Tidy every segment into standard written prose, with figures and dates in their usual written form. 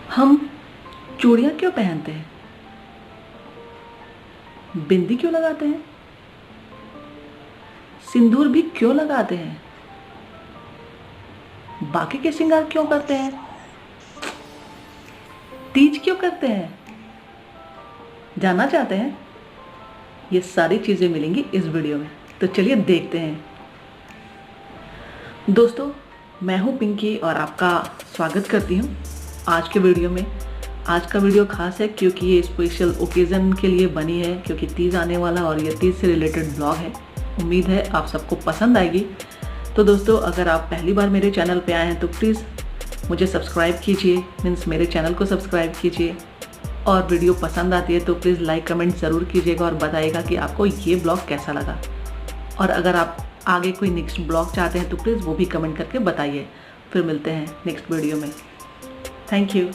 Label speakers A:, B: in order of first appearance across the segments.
A: हम चूड़ियां क्यों पहनते हैं? बिंदी क्यों लगाते हैं? सिंदूर भी क्यों लगाते हैं? बाकी के श्रृंगार क्यों करते हैं? तीज क्यों करते हैं? जानना चाहते हैं? ये सारी चीजें मिलेंगी इस वीडियो में, तो चलिए देखते हैं। दोस्तों, मैं हूं पिंकी और आपका स्वागत करती हूं आज के वीडियो में। आज का वीडियो खास है क्योंकि ये स्पेशल ओकेज़न के लिए बनी है, क्योंकि तीज आने वाला और ये तीज से रिलेटेड ब्लॉग है। उम्मीद है आप सबको पसंद आएगी। तो दोस्तों, अगर आप पहली बार मेरे चैनल पे आए हैं तो प्लीज़ मुझे सब्सक्राइब कीजिए, मीन्स मेरे चैनल को सब्सक्राइब कीजिए। और वीडियो पसंद आती है तो प्लीज़ लाइक कमेंट ज़रूर कीजिएगा और बताइएगा कि आपको ये ब्लॉग कैसा लगा। और अगर आप आगे कोई नेक्स्ट ब्लॉग चाहते हैं तो प्लीज़ वो भी कमेंट करके बताइए। फिर मिलते हैं नेक्स्ट वीडियो में। Thank you.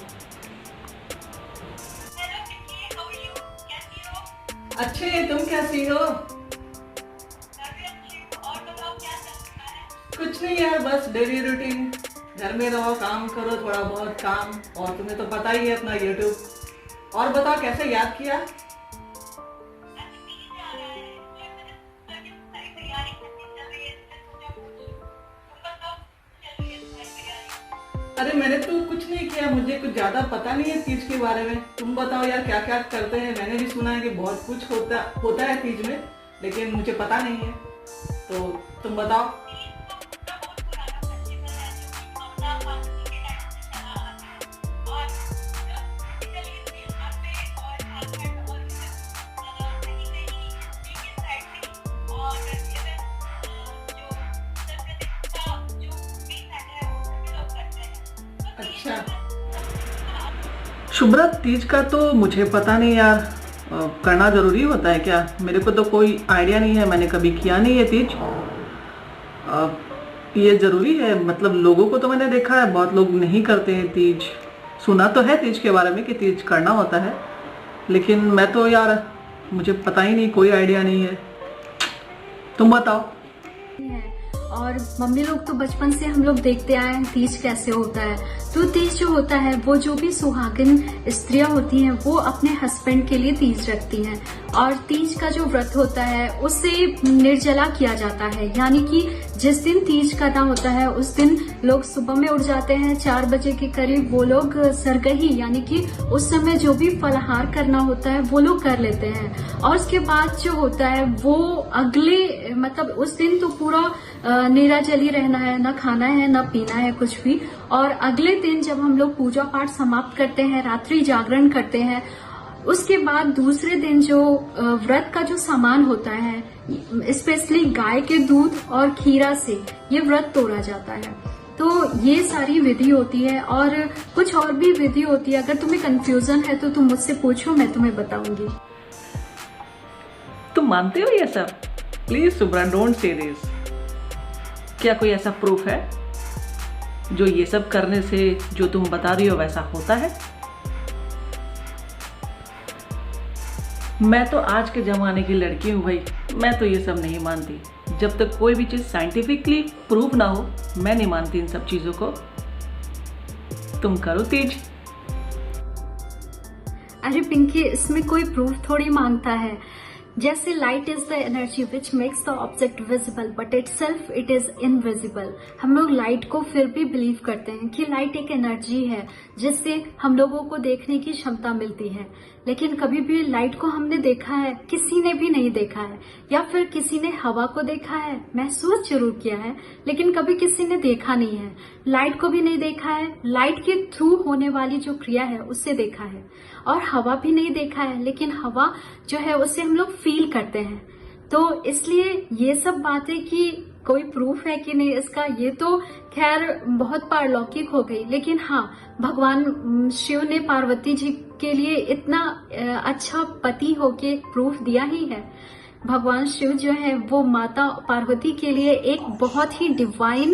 A: अच्छे, तुम कैसी हो? कुछ नहीं यार, बस डेली रूटीन। घर में रहो, काम करो, थोड़ा बहुत काम, और तुम्हें तो पता ही है अपना यूट्यूब। और बताओ कैसे याद किया? अरे मैंने तो कुछ नहीं किया, मुझे कुछ ज्यादा पता नहीं है तीज के बारे में। तुम बताओ यार क्या क्या करते हैं। मैंने भी सुना है कि बहुत कुछ होता है तीज में, लेकिन मुझे पता नहीं है, तो तुम बताओ। अच्छा, शुभ्रा, तीज का तो मुझे पता नहीं यार। करना जरूरी होता है क्या? मेरे को तो कोई आइडिया नहीं है, मैंने कभी किया नहीं है तीज। ये जरूरी है? मतलब लोगों को तो मैंने देखा है, बहुत लोग नहीं करते हैं तीज। सुना तो है तीज के बारे में कि तीज करना होता है, लेकिन मैं तो यार, मुझे पता ही नहीं, कोई आइडिया नहीं है। तुम बताओ।
B: और मम्मी लोग तो बचपन से हम लोग देखते आए हैं तीज कैसे होता है। तो तीज जो होता है, वो जो भी सुहागिन स्त्रियां होती हैं वो अपने हस्बैंड के लिए तीज रखती हैं। और तीज का जो व्रत होता है उसे निर्जला किया जाता है, यानी कि जिस दिन तीज करना होता है उस दिन लोग सुबह में उठ जाते हैं 4 बजे के करीब। वो लोग सरगही, यानी कि उस समय जो भी फलाहार करना होता है वो लोग कर लेते हैं। और उसके बाद जो होता है वो अगले, मतलब उस दिन तो पूरा निराजली रहना है, ना खाना है ना पीना है कुछ भी। और अगले दिन जब हम लोग पूजा पाठ समाप्त करते हैं, रात्रि जागरण करते हैं, उसके बाद दूसरे दिन जो व्रत का जो सामान होता है, स्पेशली गाय के दूध और खीरा से ये व्रत तोड़ा जाता है। तो ये सारी विधि होती है और कुछ और भी विधि होती है। अगर तुम्हें कंफ्यूजन है तो तुम मुझसे पूछो, मैं तुम्हें बताऊंगी।
A: तुम मानते हो ये सब? Please Shubhra, don't say this. क्या कोई ऐसा प्रूफ है जो ये सब करने से जो तुम बता रही हो वैसा होता है? मैं तो आज के जमाने की लड़की हूं भाई, मैं तो ये सब नहीं मानती। जब तक कोई भी चीज साइंटिफिकली प्रूफ ना हो, मैं नहीं मानती इन सब चीजों को। तुम करो तीज।
B: अरे पिंकी, इसमें कोई प्रूफ थोड़ी मांगता है। जैसे light is the energy which makes the object visible but itself it is invisible. हम लोग लाइट को फिर भी बिलीव करते हैं कि लाइट एक एनर्जी है जिससे हम लोगों को देखने की क्षमता मिलती है। लेकिन कभी भी लाइट को हमने देखा है? किसी ने भी नहीं देखा है। या फिर किसी ने हवा को देखा है? महसूस जरूर किया है, लेकिन कभी किसी ने देखा नहीं है। लाइट को भी नहीं देखा है, लाइट के थ्रू होने वाली जो क्रिया है उससे देखा है। और हवा भी नहीं देखा है, लेकिन हवा जो है उसे हम लोग फील करते हैं। तो इसलिए ये सब बातें कि कोई प्रूफ है कि नहीं इसका, ये तो खैर बहुत पारलौकिक हो गई। लेकिन हाँ, भगवान शिव ने पार्वती जी के लिए इतना अच्छा पति होके प्रूफ दिया ही है। भगवान शिव जो है वो माता पार्वती के लिए एक बहुत ही डिवाइन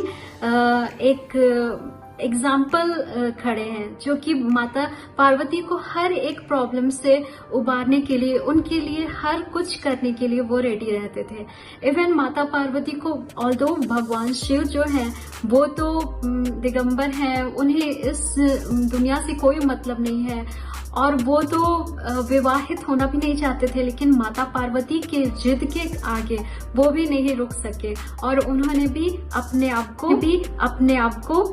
B: एक एग्जाम्पल खड़े हैं, जो कि माता पार्वती को हर एक प्रॉब्लम से उबारने के लिए, उनके लिए हर कुछ करने के लिए वो रेडी रहते थे। इवन माता पार्वती को, ऑल्दो भगवान शिव जो है वो तो दिगंबर हैं, उन्हें इस दुनिया से कोई मतलब नहीं है और वो तो विवाहित होना भी नहीं चाहते थे, लेकिन माता पार्वती के जिद के आगे वो भी नहीं रुक सके और उन्होंने भी अपने आप को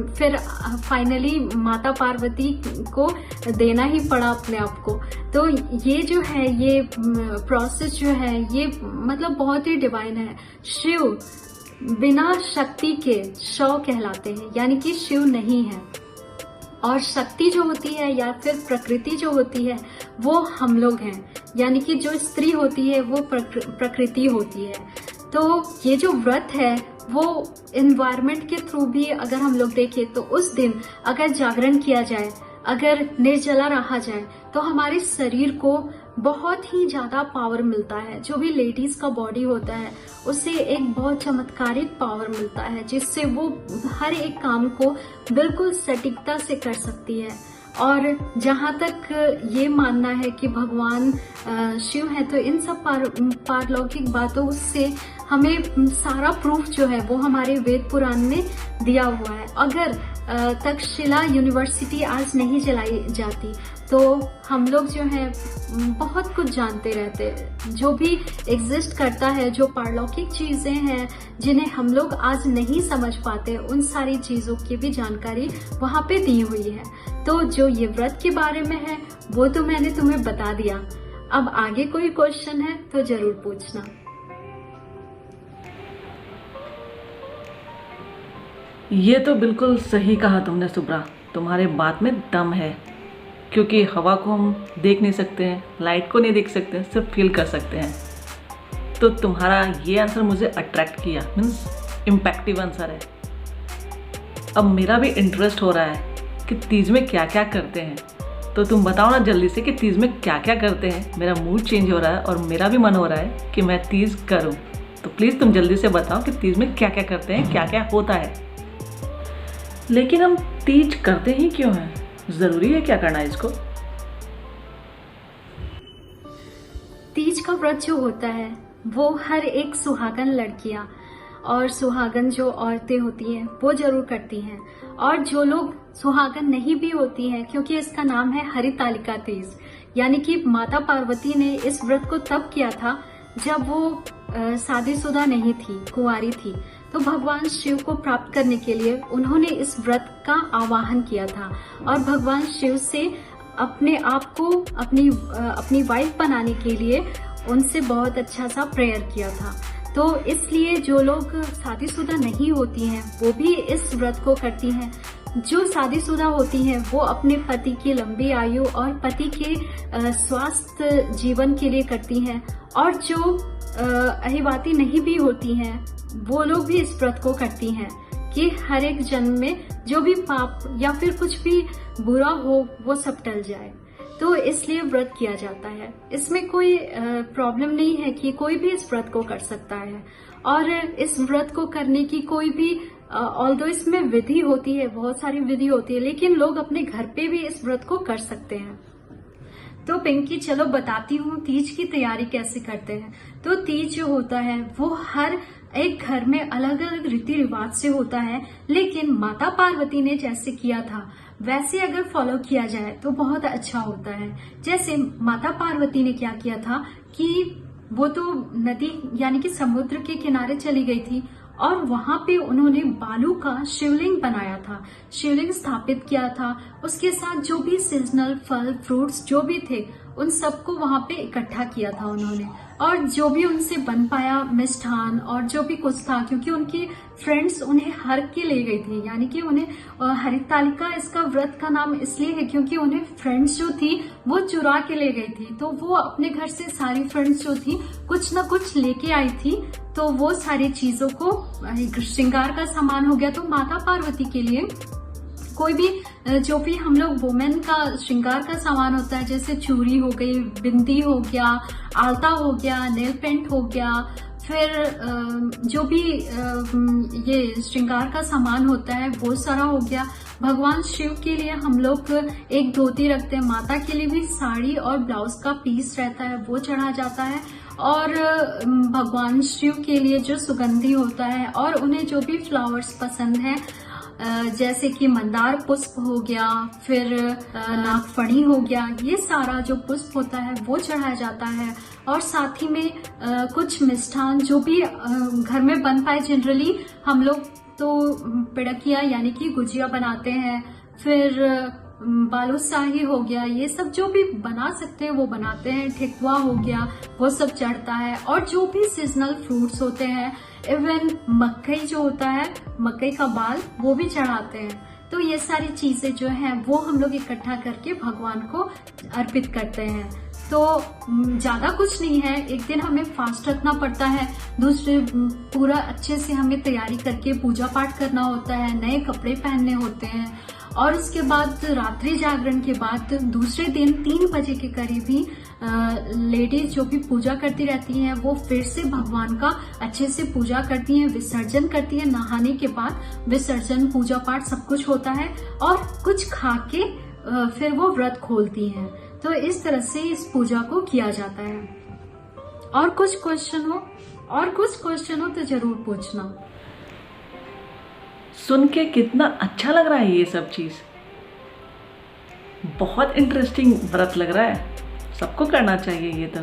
B: फिर फाइनली माता पार्वती को देना ही पड़ा अपने आप को। तो ये जो है, ये प्रोसेस जो है, ये मतलब बहुत ही डिवाइन है। शिव बिना शक्ति के शव कहलाते हैं, यानी कि शिव नहीं है। और शक्ति जो होती है या फिर प्रकृति जो होती है वो हम लोग हैं, यानी कि जो स्त्री होती है वो प्रकृति होती है। तो ये जो व्रत है वो एनवायरनमेंट के थ्रू भी अगर हम लोग देखें तो उस दिन अगर जागरण किया जाए, अगर निर्जला रहा जाए तो हमारे शरीर को बहुत ही ज्यादा पावर मिलता है। जो भी लेडीज का बॉडी होता है उसे एक बहुत चमत्कारिक पावर मिलता है, जिससे वो हर एक काम को बिल्कुल सटीकता से कर सकती है। और जहाँ तक ये मानना है कि भगवान शिव है, तो इन सब पारलौकिक बातों से हमें सारा प्रूफ जो है वो हमारे वेद पुराण में दिया हुआ है। अगर तक्षशिला यूनिवर्सिटी आज नहीं चलाई जाती तो हम लोग जो है बहुत कुछ जानते रहते। जो भी एग्जिस्ट करता है, जो पारलौकिक चीजें हैं जिन्हें हम लोग आज नहीं समझ पाते, उन सारी चीजों की भी जानकारी वहाँ पे दी हुई है। तो जो ये व्रत के बारे में है वो तो मैंने तुम्हें बता दिया। अब आगे कोई क्वेश्चन है तो जरूर पूछना।
A: ये तो बिल्कुल सही कहा तुमने शुभ्रा, तुम्हारे बात में दम है। क्योंकि हवा को हम देख नहीं सकते हैं, लाइट को नहीं देख सकते हैं, सिर्फ फील कर सकते हैं। तो तुम्हारा ये आंसर मुझे अट्रैक्ट किया, मीन्स इम्पैक्टिव आंसर है। अब मेरा भी इंटरेस्ट हो रहा है कि तीज में क्या क्या करते हैं। तो तुम बताओ ना जल्दी से कि तीज में क्या क्या करते हैं। मेरा मूड चेंज हो रहा है और मेरा भी मन हो रहा है कि मैं तीज करूं। तो प्लीज़ तुम जल्दी से बताओ कि तीज में क्या क्या करते हैं, क्या क्या होता है। लेकिन हम तीज करते ही क्यों हैं? ज़रूरी है क्या करना इसको?
B: तीज का व्रत जो होता है वो हर एक सुहागन लड़कियां और सुहागन जो औरतें होती हैं वो जरूर करती हैं। और जो लोग सुहागन नहीं भी होती हैं, क्योंकि इसका नाम है हरितालिका तीज, यानी कि माता पार्वती ने इस व्रत को तब किया था जब वो शादीशुदा नहीं थी, कुंवारी थी। तो भगवान शिव को प्राप्त करने के लिए उन्होंने इस व्रत का आवाहन किया था और भगवान शिव से अपने आप को अपनी वाइफ बनाने के लिए उनसे बहुत अच्छा सा प्रेयर किया था। तो इसलिए जो लोग शादीशुदा नहीं होती हैं वो भी इस व्रत को करती हैं। जो शादीशुदा होती हैं वो अपने पति की लंबी आयु और पति के स्वास्थ्य जीवन के लिए करती हैं। और जो अहिवाती नहीं भी होती हैं वो लोग भी इस व्रत को करती हैं कि हर एक जन्म में जो भी पाप या फिर कुछ भी बुरा हो वो सब टल जाए। तो इसलिए व्रत किया जाता है। इसमें कोई प्रॉब्लम नहीं है कि कोई भी इस व्रत को कर सकता है। और इस व्रत को करने की कोई भी ऑल्दो इसमें विधि होती है, बहुत सारी विधि होती है, लेकिन लोग अपने घर पे भी इस व्रत को कर सकते हैं। तो पिंकी चलो बताती हूँ तीज की तैयारी कैसे करते हैं। तो तीज जो होता है वो हर एक घर में अलग अलग रीति रिवाज से होता है, लेकिन माता पार्वती ने जैसे किया था वैसे अगर फॉलो किया जाए तो बहुत अच्छा होता है। जैसे माता पार्वती ने क्या किया था कि वो तो नदी यानी कि समुद्र के किनारे चली गई थी और वहां पे उन्होंने बालू का शिवलिंग बनाया था, शिवलिंग स्थापित किया था। उसके साथ जो भी सीजनल फल फ्रूट्स जो भी थे उन सबको वहां पे इकट्ठा किया था उन्होंने। और जो भी उनसे बन पाया मिष्ठान और जो भी कुछ था, क्योंकि उनकी फ्रेंड्स उन्हें हर के ले गई थी, यानी कि उन्हें हरितालिका इसका व्रत का नाम इसलिए है क्योंकि उन्हें फ्रेंड्स जो थी वो चुरा के ले गई थी। तो वो अपने घर से सारी फ्रेंड्स जो थी कुछ ना कुछ लेके आई थी। तो वो सारी चीजों को श्रृंगार का सामान हो गया। तो माता पार्वती के लिए कोई भी जो भी हम लोग वुमेन का श्रृंगार का सामान होता है, जैसे चूड़ी हो गई, बिंदी हो गया, आलता हो गया, नेल पेंट हो गया, फिर जो भी ये श्रृंगार का सामान होता है वो सारा हो गया। भगवान शिव के लिए हम लोग एक धोती रखते हैं, माता के लिए भी साड़ी और ब्लाउज का पीस रहता है वो चढ़ा जाता है, और भगवान शिव के लिए जो सुगंधी होता है और उन्हें जो भी फ्लावर्स पसंद है जैसे कि मंदार पुष्प हो गया, फिर नागफनी हो गया, ये सारा जो पुष्प होता है वो चढ़ाया जाता है। और साथ ही में कुछ मिष्ठान जो भी घर में बन पाए, जनरली हम लोग तो पिड़किया यानी कि गुजिया बनाते हैं, फिर बालूशाही हो गया, ये सब जो भी बना सकते हैं वो बनाते हैं, ठेकुआ हो गया वो सब चढ़ता है। और जो भी सीजनल फ्रूट्स होते हैं, इवन मकई जो होता है, मकई का बाल वो भी चढ़ाते हैं। तो ये सारी चीजें जो हैं वो हम लोग इकट्ठा करके भगवान को अर्पित करते हैं। तो ज्यादा कुछ नहीं है, एक दिन हमें फास्ट रखना पड़ता है, दूसरे पूरा अच्छे से हमें तैयारी करके पूजा पाठ करना होता है, नए कपड़े पहनने होते हैं, और उसके बाद रात्रि जागरण के बाद दूसरे दिन 3 बजे के करीब ही लेडीज जो भी पूजा करती रहती हैं वो फिर से भगवान का अच्छे से पूजा करती हैं, विसर्जन करती हैं। नहाने के बाद विसर्जन, पूजा पाठ सब कुछ होता है, और कुछ खा के फिर वो व्रत खोलती हैं। तो इस तरह से इस पूजा को किया जाता है। और कुछ क्वेश्चन हो तो जरूर पूछना।
A: सुन के कितना अच्छा लग रहा है ये सब चीज़, बहुत इंटरेस्टिंग व्रत लग रहा है, सबको करना चाहिए ये तो।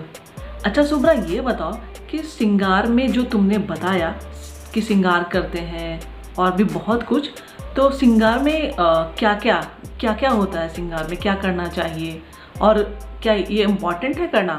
A: अच्छा शुभ्रा, ये बताओ कि श्रृंगार में जो तुमने बताया कि श्रृंगार करते हैं और भी बहुत कुछ, तो श्रृंगार में क्या क्या होता है, श्रृंगार में क्या करना चाहिए और क्या ये इम्पोर्टेंट है करना?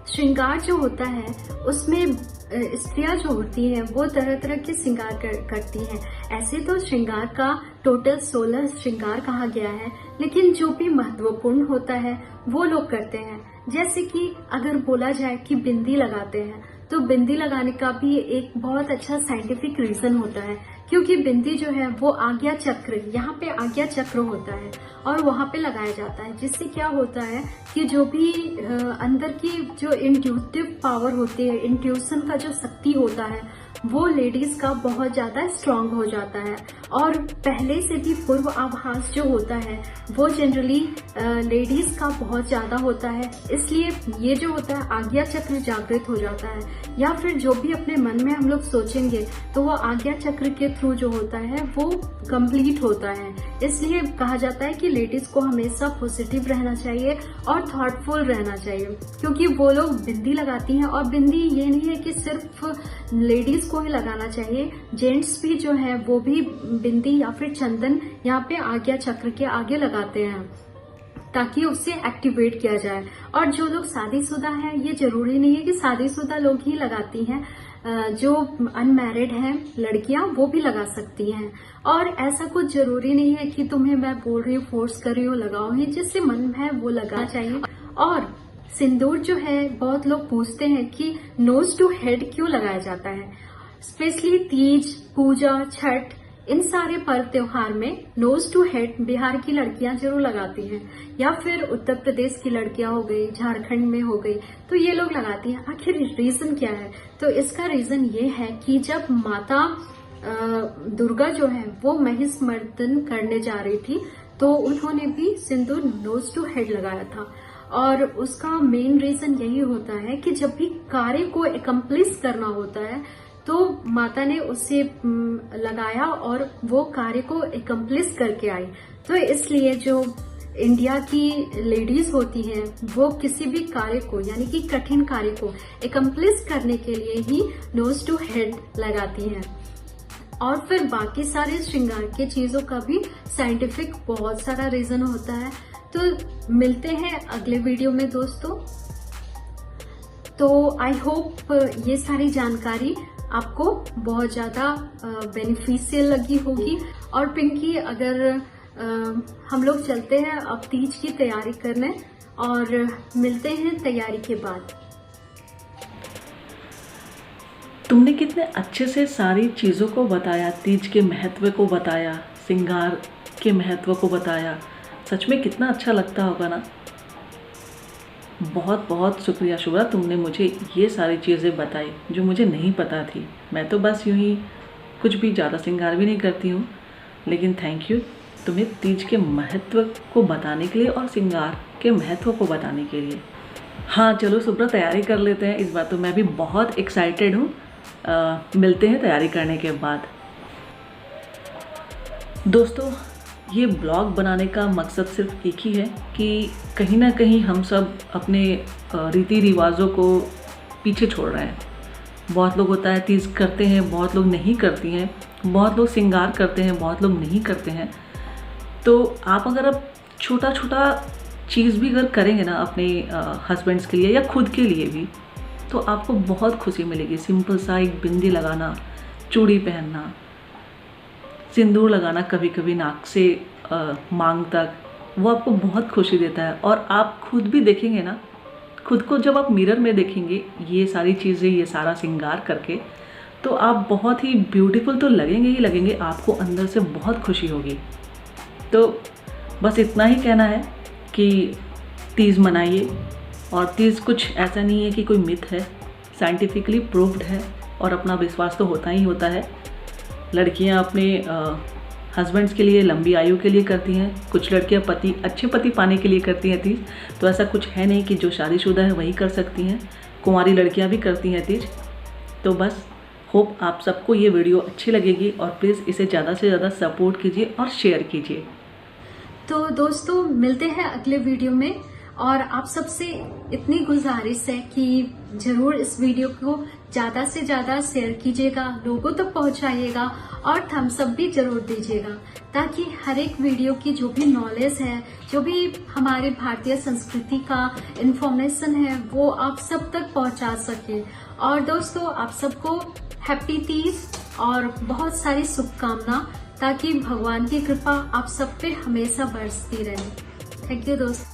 B: श्रृंगार जो होता है उसमें स्त्रियां जो होती हैं वो तरह तरह के श्रृंगार करती हैं। ऐसे तो श्रृंगार का टोटल 16 श्रृंगार कहा गया है, लेकिन जो भी महत्वपूर्ण होता है वो लोग करते हैं। जैसे कि अगर बोला जाए कि बिंदी लगाते हैं, तो बिंदी लगाने का भी एक बहुत अच्छा साइंटिफिक रीजन होता है, क्योंकि बिंदी जो है वो आज्ञा चक्र, यहाँ पे आज्ञा चक्र होता है और वहां पे लगाया जाता है, जिससे क्या होता है कि जो भी अंदर की जो इंट्यूटिव पावर होती है, इंट्यूशन का जो शक्ति होता है, वो लेडीज का बहुत ज्यादा स्ट्रांग हो जाता है। और पहले से भी पूर्व आभास जो होता है वो जनरली लेडीज का बहुत ज्यादा होता है, इसलिए ये जो होता है आज्ञा चक्र जागृत हो जाता है। या फिर जो भी अपने मन में हम लोग सोचेंगे तो वो आज्ञा चक्र के थ्रू जो होता है वो कंप्लीट होता है। इसलिए कहा जाता है कि लेडीज को हमेशा पॉजिटिव रहना चाहिए और थॉटफुल रहना चाहिए, क्योंकि वो लोग बिंदी लगाती हैं। और बिंदी ये नहीं है कि सिर्फ लेडीज को ही लगाना चाहिए, जेंट्स भी जो है वो भी बिंदी या फिर चंदन यहाँ पे आज्ञा चक्र के आगे लगाते हैं ताकि उसे एक्टिवेट किया जाए। और जो लोग शादीशुदा हैं, ये जरूरी नहीं है कि शादीशुदा लोग ही लगाती हैं, जो अनमैरिड हैं लड़कियां वो भी लगा सकती हैं। और ऐसा कुछ जरूरी नहीं है कि तुम्हें मैं बोल रही हूँ, फोर्स कर रही हूँ, लगाओ ही, जिससे मन है वो लगाना चाहिए। और सिंदूर जो है, बहुत लोग पूछते हैं कि नोज टू हेड क्यों लगाया जाता है। स्पेशली तीज, पूजा, छठ, इन सारे पर्व त्योहार में नोज टू हेड बिहार की लड़कियां जरूर लगाती हैं, या फिर उत्तर प्रदेश की लड़कियां हो गई, झारखंड में हो गई, तो ये लोग लगाती हैं। आखिर रीजन क्या है? तो इसका रीजन ये है कि जब माता दुर्गा जो है वो महिषमर्दन करने जा रही थी, तो उन्होंने भी सिंदूर नोज टू हेड लगाया था। और उसका मेन रीजन यही होता है कि जब भी कार्य को एकम्प्लिश करना होता है तो माता ने उसे लगाया और वो कार्य को एकम्प्लिश करके आई। तो इसलिए जो इंडिया की लेडीज होती हैं वो किसी भी कार्य को, यानी कि कठिन कार्य को एकम्प्लिश करने के लिए ही नोज टू हेड लगाती हैं। और फिर बाकी सारे श्रृंगार के चीजों का भी साइंटिफिक बहुत सारा रीजन होता है। तो मिलते हैं अगले वीडियो में दोस्तों। तो आई होप ये सारी जानकारी आपको बहुत ज्यादा बेनिफिशियल लगी होगी। और पिंकी, अगर हम लोग चलते हैं अब तीज की तैयारी करने, और मिलते हैं तैयारी के बाद।
A: तुमने कितने अच्छे से सारी चीज़ों को बताया, तीज के महत्व को बताया, श्रृंगार के महत्व को बताया। सच में कितना अच्छा लगता होगा ना। बहुत बहुत शुक्रिया शुभ्रा, तुमने मुझे ये सारी चीज़ें बताई जो मुझे नहीं पता थी। मैं तो बस यूँ ही कुछ भी ज़्यादा श्रृंगार भी नहीं करती हूँ, लेकिन थैंक यू तुम्हें तीज के महत्व को बताने के लिए और श्रृंगार के महत्व को बताने के लिए। हाँ चलो शुभ्रा, तैयारी कर लेते हैं। इस बार तो मैं भी बहुत एक्साइटेड हूँ। मिलते हैं तैयारी करने के बाद। दोस्तों, ये ब्लॉग बनाने का मकसद सिर्फ एक ही है कि कहीं ना कहीं हम सब अपने रीति रिवाजों को पीछे छोड़ रहे हैं। बहुत लोग होता है तीज करते हैं, बहुत लोग नहीं करती हैं, बहुत लोग श्रृंगार करते हैं, बहुत लोग नहीं करते हैं। तो आप अगर अब छोटा छोटा चीज़ भी अगर करेंगे ना अपने हस्बैंड्स के लिए या खुद के लिए भी, तो आपको बहुत खुशी मिलेगी। सिंपल सा एक बिंदी लगाना, चूड़ी पहनना, सिंदूर लगाना कभी कभी नाक से मांग तक, वो आपको बहुत खुशी देता है। और आप खुद भी देखेंगे ना, खुद को जब आप मिरर में देखेंगे ये सारी चीज़ें, ये सारा श्रृंगार करके, तो आप बहुत ही ब्यूटीफुल तो लगेंगे ही लगेंगे, आपको अंदर से बहुत खुशी होगी। तो बस इतना ही कहना है कि तीज मनाइए। और तीज कुछ ऐसा नहीं है कि कोई मिथ है, साइंटिफिकली प्रूव्ड है और अपना विश्वास तो होता ही होता है। लड़कियां अपने हस्बैंड्स के लिए, लंबी आयु के लिए करती हैं, कुछ लड़कियां अच्छे पति पाने के लिए करती हैं तीज। तो ऐसा कुछ है नहीं कि जो शादीशुदा है वही कर सकती हैं, कुंवारी लड़कियां भी करती हैं तीज। तो बस होप आप सबको ये वीडियो अच्छी लगेगी और प्लीज़ इसे ज़्यादा से ज़्यादा सपोर्ट कीजिए और शेयर कीजिए।
B: तो दोस्तों, मिलते हैं अगले वीडियो में। और आप सबसे इतनी गुजारिश है कि जरूर इस वीडियो को ज्यादा से ज्यादा शेयर कीजिएगा, लोगों तक पहुंचाइएगा और थम्स अप भी जरूर दीजिएगा, ताकि हर एक वीडियो की जो भी नॉलेज है, जो भी हमारे भारतीय संस्कृति का इंफॉर्मेशन है, वो आप सब तक पहुंचा सके। और दोस्तों, आप सबको हैप्पी तीज और बहुत सारी शुभकामना, ताकि भगवान की कृपा आप सब पे हमेशा बरसती रहे। थैंक यू दोस्तों।